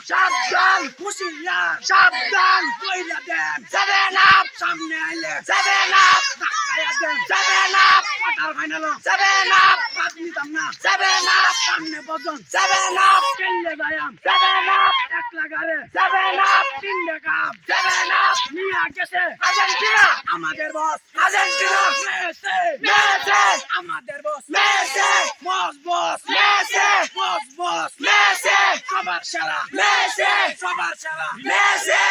সাবধান হুশিয়ার সাবধান কইরা দেন 7 আপ সামনে আইলে 7 আপ ধাক্কায়া দেন 7 আপ কোয়ার্টার ফাইনাল 7 আপ বাদ নিতাম না 7 আপ সামনে বদন 7 আপ খেললে যায়াম 7 আপ এক লাগারে 7 আপ তিনটা কাপ 7 আপ নিয়া গেছে আর্জেন্টিনা আমাদের বস আর্জেন্টিনা মেসি মেসি আমাদের বস মেসি বস মেসি বস মেসি সবার সেরা মেসি সবার সেরা মেসি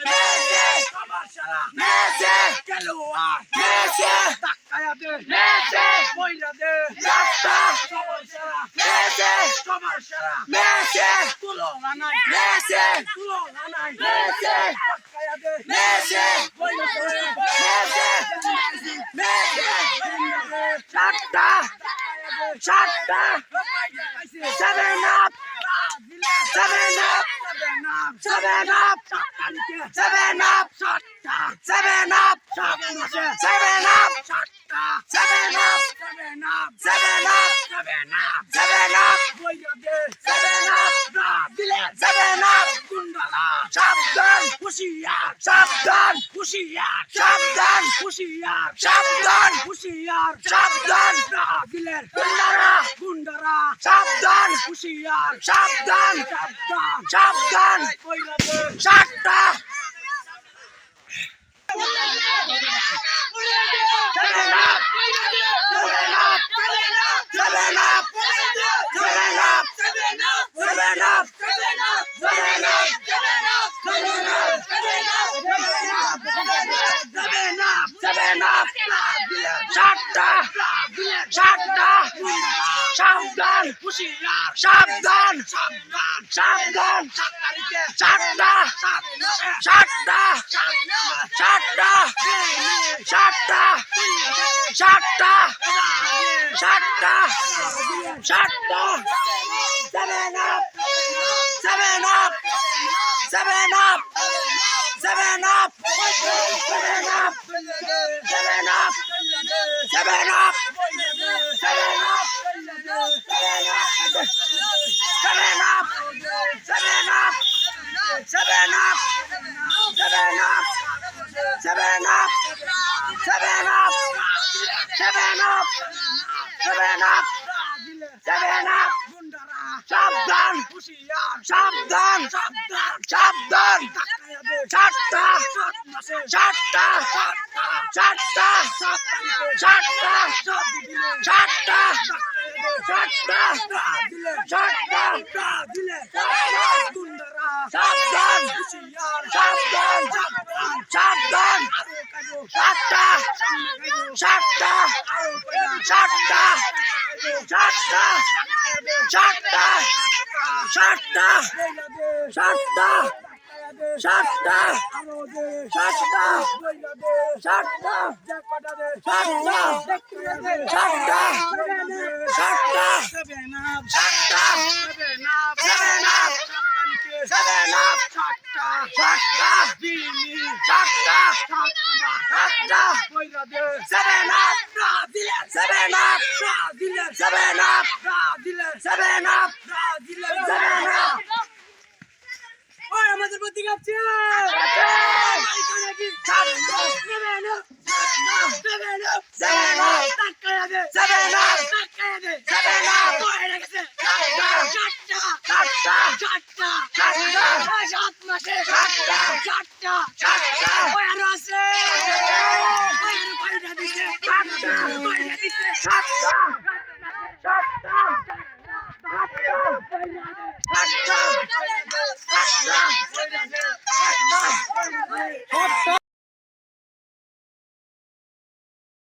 মেসি সবার সেরা মেসি খেলোয়াড় মেসি ধাক্কায়া দে মেসি কইরা দে রাস্তা সবার সেরা মেসি সবার সেরা মেসি তুলনা নাই মেসি তুলনা নাই মেসি ধাক্কায়া দে মেসি কইরা দে মেসি মেসি সাতটা 7 up 7 up 7 up 7 up 7 up 7 up 7 up 7 up 7 up 7 up 7 up দিলে 7 up গুন্ডালা সাবধান হুশিয়ার সাবধান হুশিয়ার সাবধান হুশিয়ার সাবধান হুশিয়ার সাবধান দিলে গুন্ডারা গুন্ডারা সাবধান হুশিয়ার সাবধান সাবধান সাবধান কইরা দে সাতটা 7 up 7 up 7 up 7 up 7 up 7 up সাবধান হুশিয়ার সাবধান সাবধান সাতটা 7 up 7 up 7 up 7 up 7 up 7 up 7 up 7 up 7 up 7 up 7 up 7 up 7 up 7 up 7 up 7 up 7 up সাবধান হুশিয়ার সাবধান সাবধান চারটা চারটা চারটা চারটা চারটা চারটা চারটা সাবধান হুশিয়ার সাবধান সাবধান চারটা চারটা চারটা চারটা চারটা চারটা চারটা চারটা চারটা চারটা চারটা চারটা 7 up চারটা দিনি চারটা চারটা 7 up দিলে 7 up দিলে 7 up দিলে 7 up দিলে 7 up ওই আমাদের প্রতি কাছে